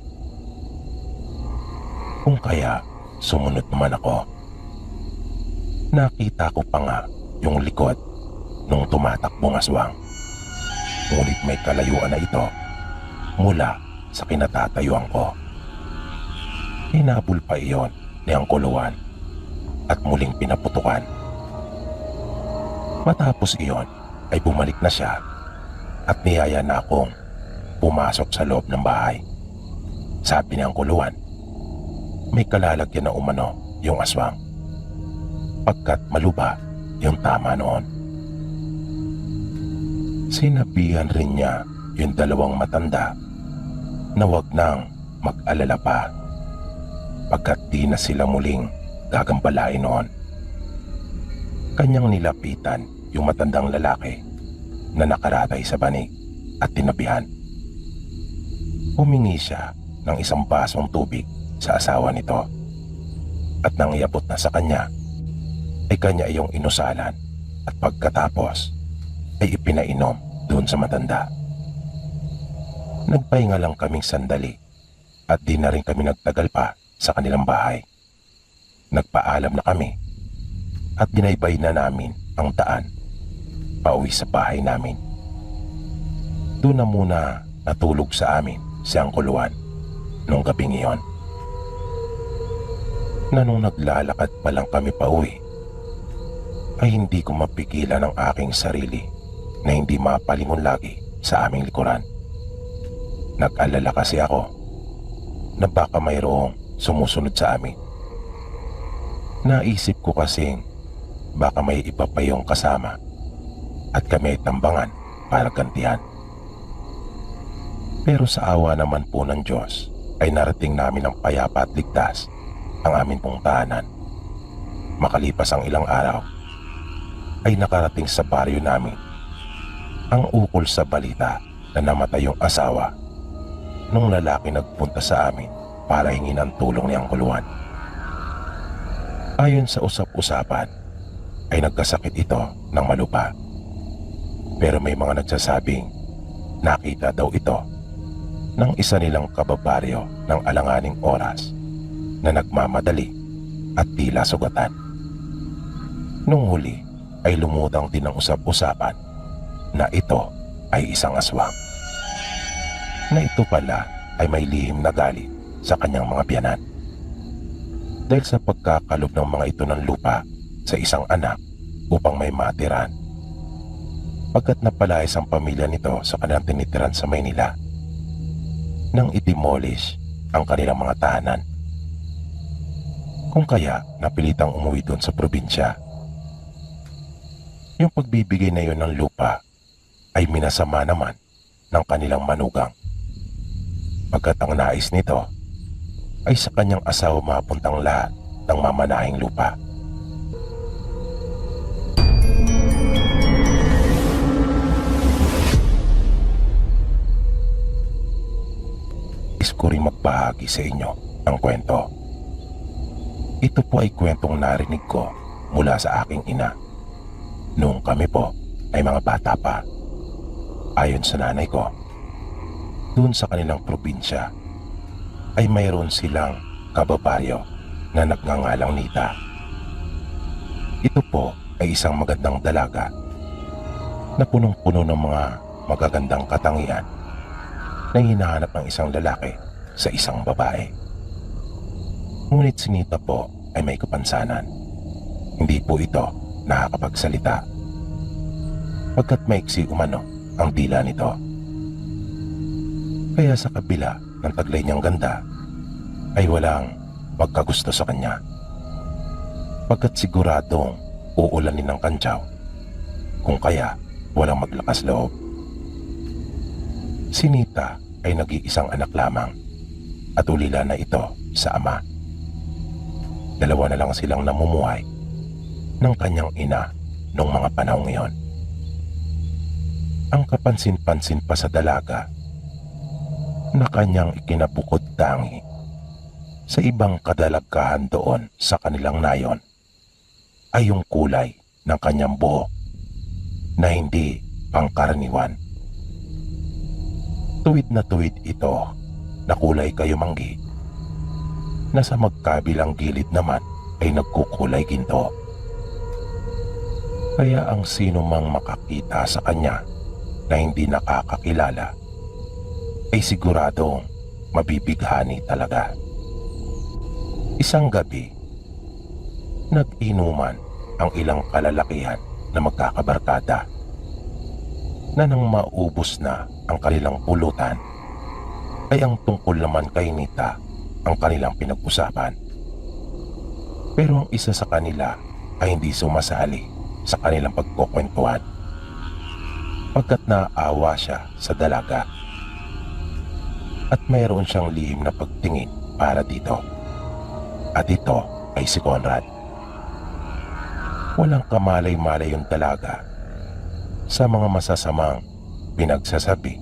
Kung kaya, sumunod naman ako. Nakita ko pa nga yung likod nung tumatakbong aswang. Ngunit may kalayuan na ito mula sa kinatatayuan ko. Hinabol pa iyon ni ang kuluan at muling pinaputukan. Matapos iyon ay bumalik na siya at niyaya na akong pumasok sa loob ng bahay. Sabi niyang kuluan, may kalalagyan na umano yung aswang, pagkat maluba yung tama noon. Sinabihan rin niya yung dalawang matanda na wag nang mag-alala pa, pagkat di na sila muling gagambalain noon. Kanyang nilapitan yung matandang lalaki na nakaratay sa banig at tinabihan. Humingi siya ng isang basong tubig sa asawa nito, at nang iabot na sa kanya ay kanya iyong inusalan at pagkatapos ay ipinainom doon sa matanda. Nagpahinga lang kaming sandali at di na rin kami nagtagal pa sa kanilang bahay. Nagpaalam na kami at dinaybay na namin ang daan pauwi sa bahay namin. Doon na muna natulog sa amin si ang kuluan nung gabing iyon. Na nung naglalakad pa lang kami pauwi, ay hindi ko mapigilan ang aking sarili na hindi mapalingon lagi sa aming likuran. Nag-alala kasi ako na baka mayroong sumusunod sa amin. Naisip ko kasing baka may iba pa yung kasama at kami ay tambangan para gantihan. Pero sa awa naman po ng Diyos ay narating namin ng payapa at ligtas ang amin pong tahanan. Makalipas ang ilang araw ay nakarating sa baryo namin ang ukol sa balita na namatay yung asawa nung lalaki nagpunta sa amin para hingin ang tulong niyang kuluan. Ayon sa usap-usapan ay nagkasakit ito ng malupa. Pero may mga nagsasabing nakita daw ito ng isa nilang kababaryo ng alanganing oras na nagmamadali at tila sugatan. Nung huli ay lumutang din ang usap-usapan na ito ay isang aswang. Na ito pala ay may lihim na galit sa kanyang mga biyanan. Dahil sa pagkakalob ng mga ito ng lupa sa isang anak upang may matiran. Pagkat napalayas ang pamilya nito sa kanilang tinitiran sa Maynila nang i-demolish ang kanilang mga tahanan. Kung kaya napilitang umuwi doon sa probinsya. Yung pagbibigay na yun ng lupa ay minasama naman ng kanilang manugang. Pagkat ang nais nito ay sa kanyang asawa mapuntang lahat ng mamanahing lupa. Is ko rin magbahagi sa inyo ang kwento. Ito po ay kwentong narinig ko mula sa aking ina noong kami po ay mga bata pa. Ayon sa nanay ko, doon sa kanilang probinsya ay mayroon silang kababaryo na nagngangalang Nita. Ito po ay isang magandang dalaga na punong-puno ng mga magagandang katangian na hinahanap ng isang lalaki sa isang babae. Ngunit si Nita po ay may kapansanan. Hindi po ito nakakapagsalita. Pagkat maiksi umano ang dila nito. Kaya sa kabila ng taglay niyang ganda ay walang magkagusto sa kanya. Pagkat siguradong uulanin ng kantsaw kung kaya walang maglakas loob. Si Nita ay nag-iisang anak lamang at ulila na ito sa ama. Dalawa na lang silang namumuhay ng kanyang ina noong mga panahong iyon. Ang kapansin-pansin pa sa dalaga na kanyang ikinabukod tangi sa ibang kadalagkahan doon sa kanilang nayon ay yung kulay ng kanyang buhok na hindi pangkaraniwan. Tuwid na tuwid ito na kulay kayumanggi na sa magkabilang gilid naman ay nagkukulay ginto. Kaya ang sino mang makakita sa kanya na hindi nakakakilala ay siguradong mabibighani talaga. Isang gabi, nag-inuman ang ilang kalalakihan na magkakabarkada na nang maubos na ang kanilang pulutan ay ang tungkol naman kay Nita ang kanilang pinag-usapan. Pero ang isa sa kanila ay hindi sumasali sa kanilang pagkukwentuhan pagkat naawa siya sa dalaga at mayroon siyang lihim na pagtingin para dito. At ito ay si Conrad. Walang kamalay-malay yung dalaga sa mga masasamang pinagsasabi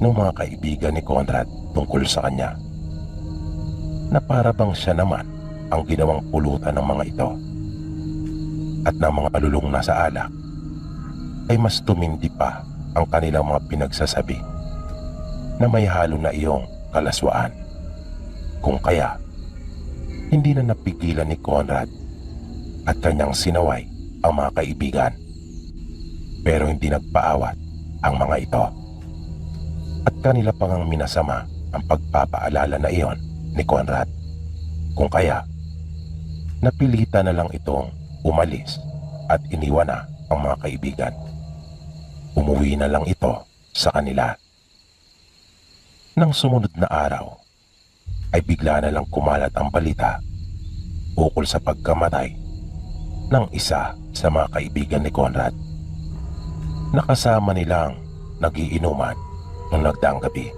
ng mga kaibigan ni Conrad tungkol sa kanya, na para bang siya naman ang ginawang pulutan ng mga ito at ng mga kalulong na sa alak ay mas tumindi pa ang kanilang mga pinagsasabi na may halo na iyong kalaswaan. Kung kaya hindi na napigilan ni Conrad at kanyang sinaway ang mga kaibigan, pero hindi nagpaawat ang mga ito at kanila pang minasama ang pagpapaalala na iyon ni Conrad. Kung kaya napilitan na lang itong umalis at iniwan na ang mga kaibigan. Umuwi na lang ito sa kanila. Nang sumunod na araw ay bigla na lang kumalat ang balita ukol sa pagkamatay ng isa sa mga kaibigan ni Conrad. Nakasama nilang nagiinuman nung nagdaang gabi.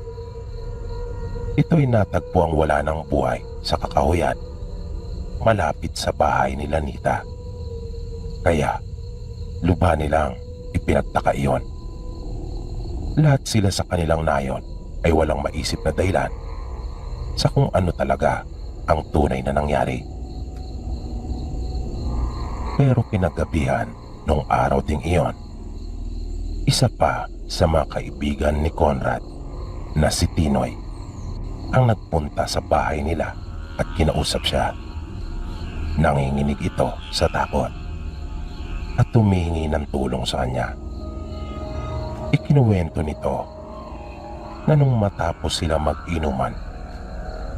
Ito'y natagpo ang wala ng buhay sa kakahuyan malapit sa bahay nila Nita. Kaya lubha nilang ipinagtaka iyon. Lahat sila sa kanilang nayon ay walang maisip na dahilan sa kung ano talaga ang tunay na nangyari. Pero kinagabihan nung araw ding iyon, isa pa sa mga kaibigan ni Conrad na si Tinoy ang nagpunta sa bahay nila at kinausap siya. Nanginginig ito sa takot at tumingi ng tulong sa kanya. Ikinuwento nito na nung matapos sila mag-inuman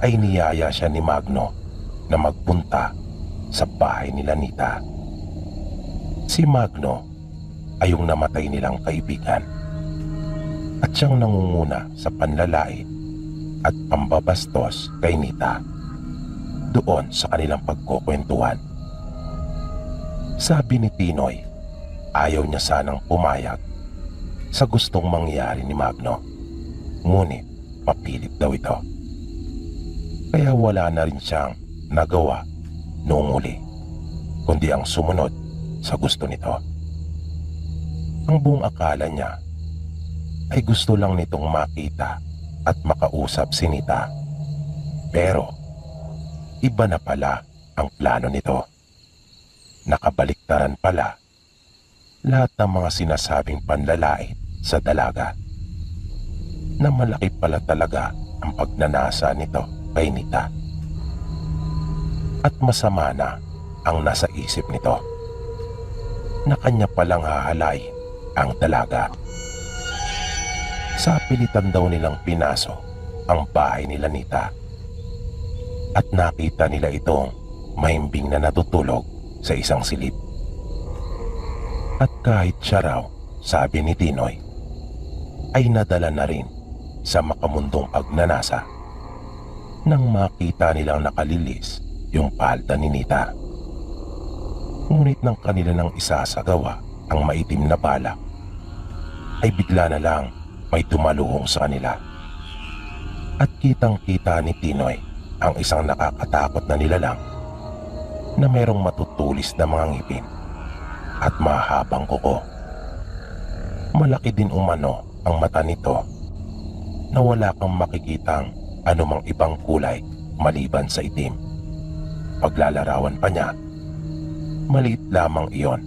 ay niyaya siya ni Magno na magpunta sa bahay nila Nita. Si Magno ay yung namatay nilang kaibigan at siyang nangunguna sa panlalait at pambabastos kay Nita doon sa kanilang pagkukwentuhan. Sabi ni Tinoy, ayaw niya sanang pumayag sa gustong mangyari ni Magno, ngunit mapilit daw ito. Kaya wala na rin siyang nagawa noong uli, kundi ang sumunod sa gusto nito. Ang buong akala niya ay gusto lang nitong makita at makausap si Nita. Pero iba na pala ang plano nito. Nakabaliktaran pala lahat ng mga sinasabing panlalait sa dalaga, na malaki pala talaga ang pagnanasa nito kay Nita. At masama na ang nasa isip nito, na kanya palang hahalain ang dalaga. Sa pilitan daw nilang pinaso ang bahay nila Nita at nakita nila itong mahimbing na natutulog sa isang silid. At kahit siya raw, sabi ni Tinoy, ay nadala na rin sa makamundong pagnanasa nang makita nilang nakalilis yung palda ni Nita. Ngunit nang kanila nang isasagawa ang maitim na balak, ay bigla na lang may tumaluhong sa kanila. At kitang-kita ni Tinoy ang isang nakakatakot na nilalang na merong matutulis na mga ngipin at mahabang kuko. Malaki din umano ang mata nito na wala kang makikitang anumang ibang kulay maliban sa itim. Paglalarawan pa niya, maliit lamang iyon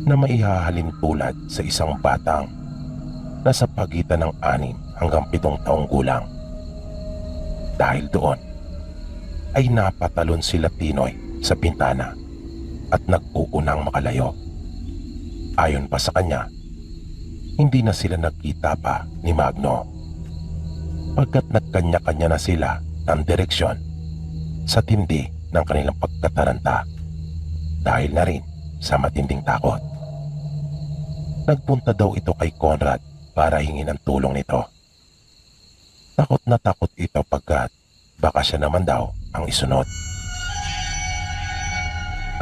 na maihahalin tulad sa isang batang nasa pagitan ng 6 hanggang 7 taong gulang. Dahil doon, ay napatalon sila Tinoy sa bintana at nag-uunang makalayo. Ayon pa sa kanya, hindi na sila nagkita pa ni Magno pagkat nagkanya-kanya na sila ng direksyon sa tindi ng kanilang pagtataranta dahil na rin sa matinding takot. Nagpunta daw ito kay Conrad para hingin ang tulong nito. Takot na takot ito pagkat baka siya naman daw ang isunod.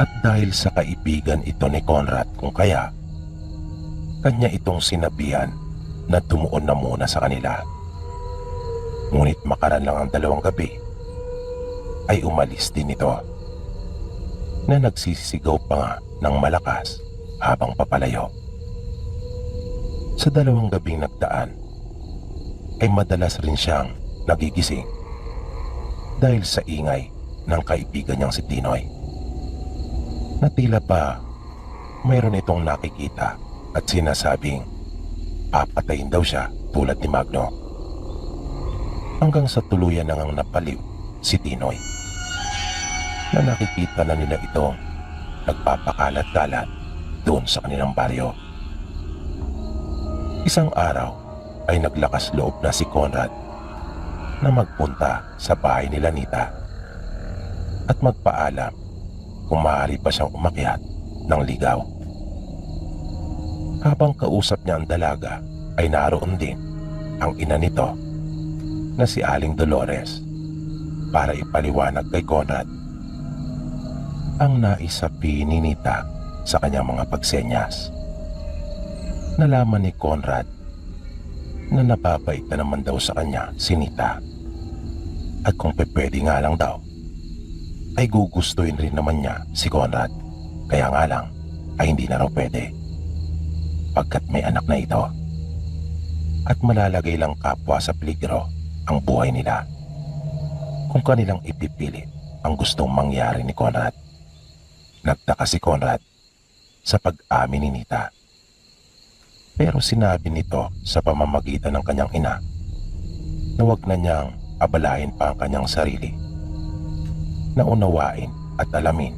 At dahil sa kaibigan ito ni Conrad kung kaya, kanya itong sinabihan na tumuon na muna sa kanila. Ngunit makaran lang ang 2 gabi, ay umalis din ito na nagsisigaw pa nga ng malakas habang papalayo. Sa 2 gabing nagdaan, ay madalas rin siyang nagigising dahil sa ingay ng kaibigan niyang si Tinoy. Na tila pa mayroon itong nakikita at sinasabing papatayin daw siya tulad ni Magno. Hanggang sa tuluyan na ngang napaliw si Tinoy na nakikita na nila itong nagpapakalat-kalat doon sa kanilang baryo. Isang araw ay naglakas loob na si Conrad na magpunta sa bahay nila Nita at magpaalam kung maaari pa siyang umakyat ng ligaw. Habang kausap niya ang dalaga ay naroon din ang ina nito na si Aling Dolores para ipaliwanag kay Conrad ang naisapi ni Nita sa kanyang mga pagsenyas. Nalaman ni Conrad na napapait na naman daw sa kanya si Nita at kung pwede nga lang daw ay gugustuhin rin naman niya si Conrad, kaya nga lang ay hindi na raw pwede pagkat may anak na ito at malalagay lang kapwa sa peligro ang buhay nila kung kanilang ipipilit ang gustong mangyari ni Conrad. Nagtaka si Conrad sa pag-amin ni Nita, pero sinabi nito sa pamamagitan ng kanyang ina na wag na niyang abalahin pa ang kanyang sarili na unawain at alamin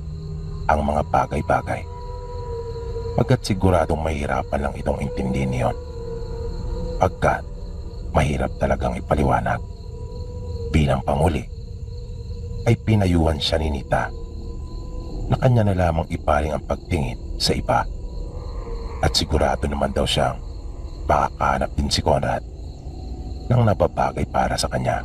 ang mga bagay-bagay pagkat siguradong mahirapan lang itong intindihin niyon pagkat mahirap talagang ipaliwanag. Bilang panguli ay pinayuhan siya ni Nita na kanya na lamang ipaling ang pagtingin sa iba at sigurado naman daw siyang makakahanap din si Conrad ng nababagay para sa kanya.